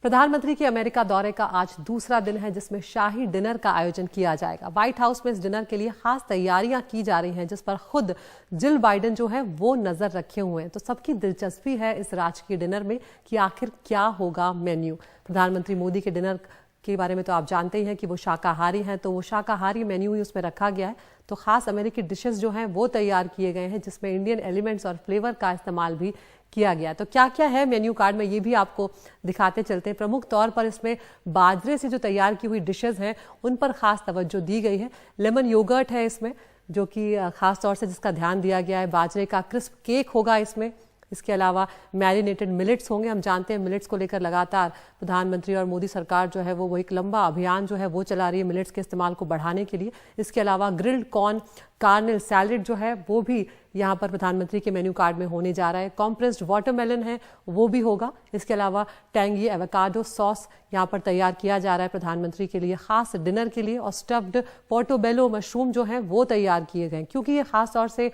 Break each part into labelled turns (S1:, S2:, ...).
S1: प्रधानमंत्री के अमेरिका दौरे का आज दूसरा दिन है, जिसमें शाही डिनर का आयोजन किया जाएगा। व्हाइट हाउस में इस डिनर के लिए खास तैयारियां की जा रही हैं, जिस पर खुद जिल बाइडेन जो है वो नजर रखे हुए हैं। तो सबकी दिलचस्पी है इस राजकीय डिनर में कि आखिर क्या होगा मेन्यू। प्रधानमंत्री मोदी के डिनर के बारे में तो आप जानते ही हैं कि वो शाकाहारी हैं, तो वो शाकाहारी मेन्यू ही उसमें रखा गया है। तो खास अमेरिकी डिशेस जो हैं वो तैयार किए गए हैं, जिसमें इंडियन एलिमेंट्स और फ्लेवर का इस्तेमाल भी किया गया। तो क्या क्या है मेन्यू कार्ड में, ये भी आपको दिखाते चलते हैं। प्रमुख तौर पर इसमें बाजरे से जो तैयार की हुई डिशेस हैं उन पर खास तवज्जो दी गई है। लेमन योगर्ट है इसमें, जो कि खास तौर से जिसका ध्यान दिया गया है। बाजरे का क्रिस्प केक होगा इसमें। इसके अलावा मैरिनेटेड मिलेट्स होंगे। हम जानते हैं मिलेट्स को लेकर लगातार प्रधानमंत्री और मोदी सरकार जो है वो एक लंबा अभियान जो है वो चला रही है मिलेट्स के इस्तेमाल को बढ़ाने के लिए। इसके अलावा ग्रिल्ड कॉर्न कार्नेल सैलेड जो है वो भी यहाँ पर प्रधानमंत्री के मेन्यू कार्ड में होने जा रहा है। कॉम्प्रेस्ड वाटरमेलन है वो भी होगा। इसके अलावा टैंगी एवोकाडो सॉस यहाँ पर तैयार किया जा रहा है प्रधानमंत्री के लिए खास डिनर के लिए। और स्टफ्ड पोर्टोबेलो मशरूम जो है वो तैयार किए गए, क्योंकि ये खास तौर से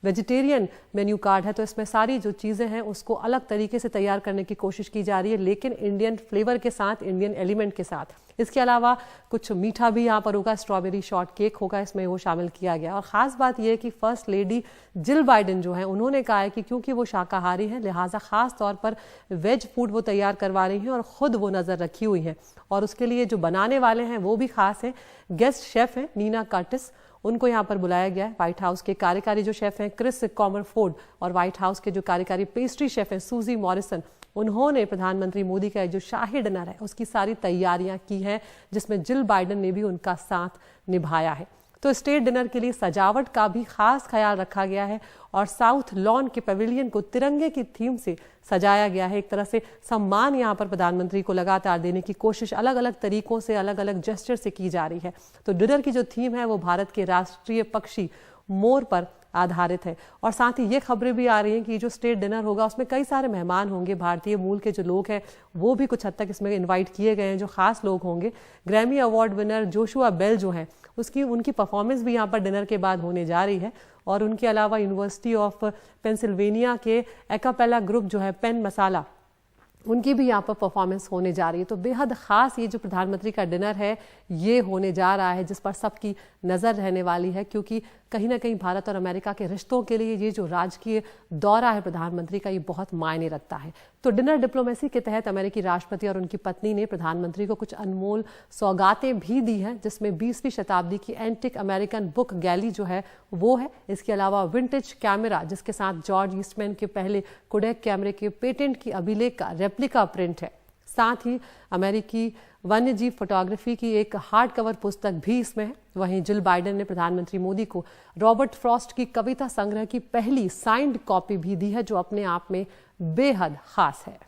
S1: वेजिटेरियन मेन्यू कार्ड है, तो इसमें सारी जो चीज़ें हैं उसको अलग तरीके से तैयार करने की कोशिश की जा रही है, लेकिन इंडियन फ्लेवर के साथ, इंडियन एलिमेंट के साथ। इसके अलावा कुछ मीठा भी यहाँ पर होगा, स्ट्रॉबेरी शॉर्ट केक होगा इसमें, वो शामिल किया गया। और ख़ास बात यह है कि फर्स्ट लेडी जिल बाइडेन जो है उन्होंने कहा है कि क्योंकि वो शाकाहारी हैं, लिहाजा ख़ास तौर पर वेज फूड वो तैयार करवा रही हैं और ख़ुद वो नज़र रखी हुई हैं। और उसके लिए जो बनाने वाले हैं वो भी खास हैं। गेस्ट शेफ़ हैं नीना कर्टिस, उनको यहाँ पर बुलाया गया है। व्हाइट हाउस के कार्यकारी जो शेफ हैं क्रिस कॉमरफोर्ड और व्हाइट हाउस के जो कार्यकारी पेस्ट्री शेफ हैं सूजी मॉरिसन, उन्होंने प्रधानमंत्री मोदी का जो शाही डिनर है उसकी सारी तैयारियां की हैं, जिसमें जिल बाइडेन ने भी उनका साथ निभाया है। तो स्टेट डिनर के लिए सजावट का भी खास ख्याल रखा गया है और साउथ लॉन के पवेलियन को तिरंगे की थीम से सजाया गया है। एक तरह से सम्मान यहाँ पर प्रधानमंत्री को लगातार देने की कोशिश अलग अलग तरीकों से, अलग अलग जेस्चर से की जा रही है। तो डिनर की जो थीम है वो भारत के राष्ट्रीय पक्षी मोर पर आधारित है। और साथ ही ये खबरें भी आ रही हैं कि जो स्टेट डिनर होगा उसमें कई सारे मेहमान होंगे। भारतीय मूल के जो लोग हैं वो भी कुछ हद तक इसमें इनवाइट किए गए हैं, जो खास लोग होंगे। Grammy award winner Joshua Bell जो हैं उनकी परफॉर्मेंस भी यहाँ पर डिनर के बाद होने जा रही है। और उनके अलावा यूनिवर्सिटी ऑफ पेंसिल्वेनिया के एकापेला ग्रुप जो है पेन मसाला, उनकी भी यहाँ पर परफॉर्मेंस होने जा रही है। तो बेहद ख़ास ये जो प्रधानमंत्री का डिनर है ये होने जा रहा है, जिस पर सबकी नज़र रहने वाली है, क्योंकि कहीं ना कहीं भारत और अमेरिका के रिश्तों के लिए ये जो राजकीय दौरा है प्रधानमंत्री का, ये बहुत मायने रखता है। तो डिनर डिप्लोमेसी के तहत अमेरिकी राष्ट्रपति और उनकी पत्नी ने प्रधानमंत्री को कुछ अनमोल सौगातें भी दी हैं, जिसमें 20वीं शताब्दी की एंटिक अमेरिकन बुक गैली जो है वो है। इसके अलावा विंटेज कैमरा, जिसके साथ जॉर्ज ईस्टमैन के पहले कोडेक कैमरे के पेटेंट की अभिलेख का रेप्लिका प्रिंट है। साथ ही अमेरिकी वन्यजीव फोटोग्राफी की एक हार्ड कवर पुस्तक भी इसमें है। वहीं जिल बाइडेन ने प्रधानमंत्री मोदी को रॉबर्ट फ्रॉस्ट की कविता संग्रह की पहली साइंड कॉपी भी दी है, जो अपने आप में बेहद खास है।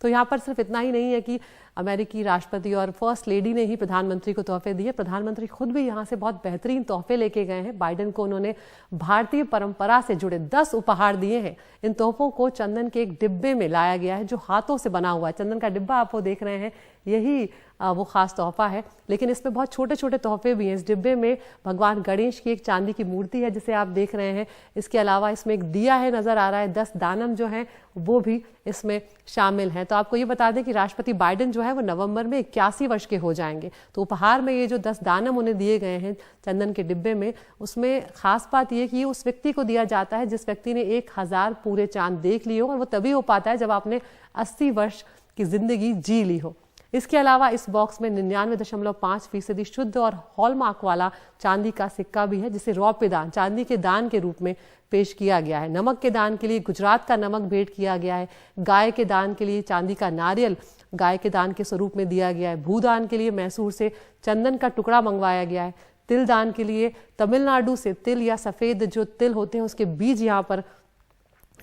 S1: तो यहाँ पर सिर्फ इतना ही नहीं है कि अमेरिकी राष्ट्रपति और फर्स्ट लेडी ने ही प्रधानमंत्री को तोहफे दिए, प्रधानमंत्री खुद भी यहाँ से बहुत बेहतरीन तोहफे लेके गए हैं। बाइडेन को उन्होंने भारतीय परंपरा से जुड़े 10 उपहार दिए हैं। इन तोहफों को चंदन के एक डिब्बे में लाया गया है, जो हाथों से बना हुआ है। चंदन का डिब्बा आप वो देख रहे हैं, यही वो खास तोहफा है। लेकिन इसमें बहुत छोटे छोटे तोहफे भी हैं। इस डिब्बे में भगवान गणेश की एक चांदी की मूर्ति है, जिसे आप देख रहे हैं। इसके अलावा इसमें एक दिया है नजर आ रहा है। 10 दानम जो हैं वो भी इसमें शामिल हैं। तो आपको ये बता दें कि राष्ट्रपति बाइडेन जो है वो नवंबर में 81 वर्ष के हो जाएंगे। तो उपहार में ये जो 10 दानम उन्हें दिए गए हैं चंदन के डिब्बे में, उसमें खास बात ये कि ये उस व्यक्ति को दिया जाता है जिस व्यक्ति ने 1000 पूरे चांद देख लिए हो, और वो तभी हो पाता है जब आपने 80 वर्ष की जिंदगी जी ली हो। इसके अलावा इस बॉक्स में 99.5% शुद्ध और हॉलमार्क वाला चांदी का सिक्का भी है, जिसे रौप्य दान, चांदी के दान के रूप में पेश किया गया है। नमक के दान के लिए गुजरात का नमक भेंट किया गया है। गाय के दान के लिए चांदी का नारियल गाय के दान के स्वरूप में दिया गया है। भूदान के लिए मैसूर से चंदन का टुकड़ा मंगवाया गया है। तिल दान के लिए तमिलनाडु से तिल या सफेद जो तिल होते हैं उसके बीज यहाँ पर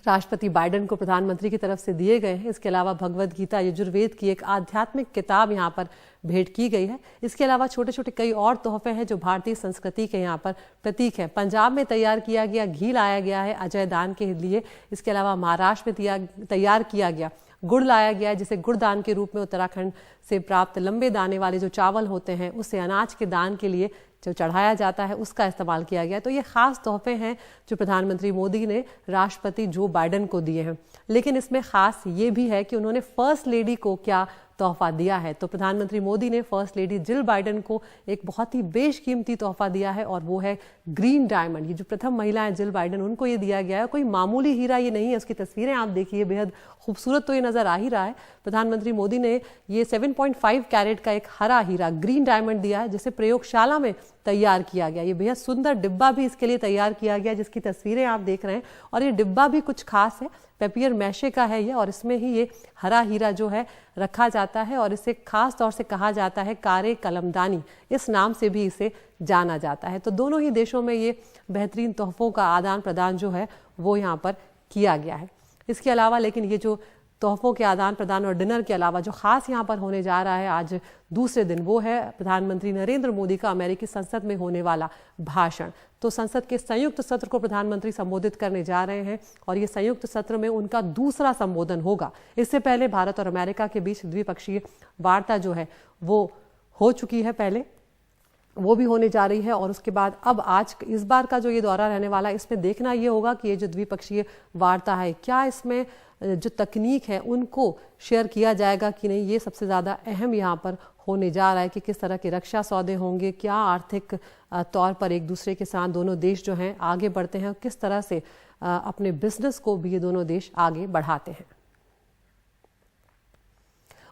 S1: राष्ट्रपति बाइडेन को प्रधानमंत्री की तरफ से दिए गए हैं। इसके अलावा भगवद गीता यजुर्वेद की एक आध्यात्मिक किताब यहाँ पर भेंट की गई है। इसके अलावा छोटे छोटे कई और तोहफे हैं जो भारतीय संस्कृति के यहाँ पर प्रतीक हैं। पंजाब में तैयार किया गया घी लाया गया है अजय दान के लिए। इसके अलावा महाराष्ट्र में तैयार किया गया गुड़ लाया गया है, जिसे गुड़ दान के रूप में उत्तराखंड से प्राप्त लंबे दाने वाले जो चावल होते हैं उसे अनाज के दान के लिए जो चढ़ाया जाता है उसका इस्तेमाल किया गया। तो ये खास तोहफे हैं जो प्रधानमंत्री मोदी ने राष्ट्रपति जो बाइडेन को दिए हैं। लेकिन इसमें खास ये भी है कि उन्होंने फर्स्ट लेडी को क्या तोहफा दिया है। तो प्रधानमंत्री मोदी ने फर्स्ट लेडी जिल बाइडेन को एक बहुत ही बेशकीमती तोहफा दिया है और वो है ग्रीन डायमंड। ये जो प्रथम महिला है जिल बाइडेन, उनको ये दिया गया है। कोई मामूली हीरा ये नहीं है, उसकी तस्वीरें आप देखिए, बेहद खूबसूरत तो ये नजर आ ही रहा है। प्रधानमंत्री मोदी ने ये 7.5 कैरेट का एक हरा हीरा ग्रीन डायमंड दिया है, जिसे प्रयोगशाला में तैयार किया गया। ये बेहद सुंदर डिब्बा भी इसके लिए तैयार किया गया, जिसकी तस्वीरें आप देख रहे हैं। और ये डिब्बा भी कुछ खास है, पेपियर मैशे का है ये, और इसमें ही ये हरा हीरा जो है रखा जाता है और इसे खास तौर से कहा जाता है कारे कलमदानी, इस नाम से भी इसे जाना जाता है। तो दोनों ही देशों में ये बेहतरीन तोहफों का आदान प्रदान जो है वो यहाँ पर किया गया है। इसके अलावा लेकिन ये जो तोहफों के आदान प्रदान और डिनर के अलावा जो खास यहाँ पर होने जा रहा है आज दूसरे दिन, वो है प्रधानमंत्री नरेंद्र मोदी का अमेरिकी संसद में होने वाला भाषण। तो संसद के संयुक्त सत्र को प्रधानमंत्री संबोधित करने जा रहे हैं और ये संयुक्त सत्र में उनका दूसरा संबोधन होगा। इससे पहले भारत और अमेरिका के बीच द्विपक्षीय वार्ता जो है वो हो चुकी है, पहले वो भी होने जा रही है। और उसके बाद अब आज इस बार का जो ये दौरा रहने वाला है, इसमें देखना ये होगा कि ये जो द्विपक्षीय वार्ता है, क्या इसमें जो तकनीक है उनको शेयर किया जाएगा कि नहीं, ये सबसे ज़्यादा अहम यहाँ पर होने जा रहा है कि किस तरह के रक्षा सौदे होंगे, क्या आर्थिक तौर पर एक दूसरे के साथ दोनों देश जो हैं आगे बढ़ते हैं, किस तरह से अपने बिजनेस को भी ये दोनों देश आगे बढ़ाते हैं।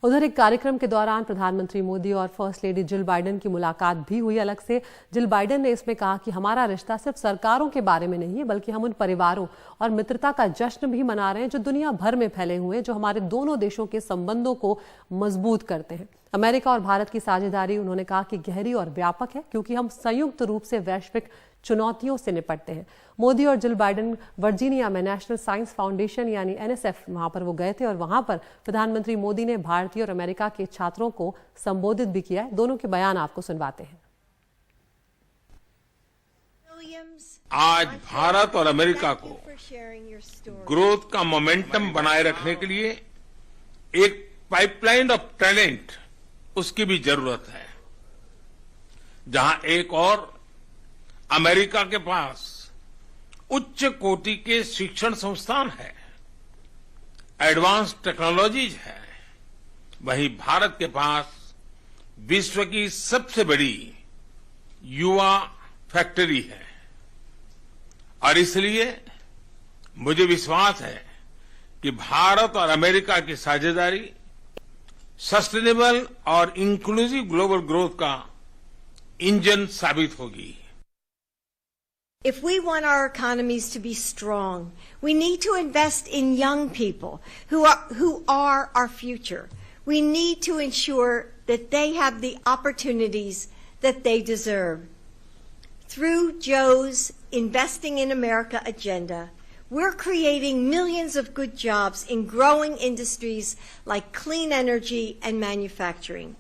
S1: उधर एक कार्यक्रम के दौरान प्रधानमंत्री मोदी और फर्स्ट लेडी जिल बाइडेन की मुलाकात भी हुई अलग से। जिल बाइडेन ने इसमें कहा कि हमारा रिश्ता सिर्फ सरकारों के बारे में नहीं है, बल्कि हम उन परिवारों और मित्रता का जश्न भी मना रहे हैं जो दुनिया भर में फैले हुए हैं, जो हमारे दोनों देशों के संबंधों को मजबूत करते हैं। अमेरिका और भारत की साझेदारी, उन्होंने कहा कि गहरी और व्यापक है, क्योंकि हम संयुक्त रूप से वैश्विक चुनौतियों से निपटते हैं। मोदी और जिल बाइडेन वर्जीनिया में नेशनल साइंस फाउंडेशन यानी NSF, वहां पर वो गए थे और वहां पर प्रधानमंत्री मोदी ने भारतीय और अमेरिका के छात्रों को संबोधित भी किया है। दोनों के बयान आपको सुनवाते हैं।
S2: आज भारत और अमेरिका को ग्रोथ का मोमेंटम बनाए रखने के लिए एक पाइपलाइन ऑफ टैलेंट, उसकी भी जरूरत है। जहां एक और अमेरिका के पास उच्च कोटि के शिक्षण संस्थान है, एडवांस टेक्नोलॉजीज है, वहीं भारत के पास विश्व की सबसे बड़ी युवा फैक्ट्री है। और इसलिए मुझे विश्वास है कि भारत और अमेरिका की साझेदारी सस्टेनेबल और इंक्लूसिव ग्लोबल ग्रोथ का इंजन साबित होगी।
S3: If we want our economies to be strong, we need to invest in young people who are our future. We need to ensure that they have the opportunities that they deserve. Through Joe's Investing in America agenda, we're creating millions of good jobs in growing industries like clean energy and manufacturing.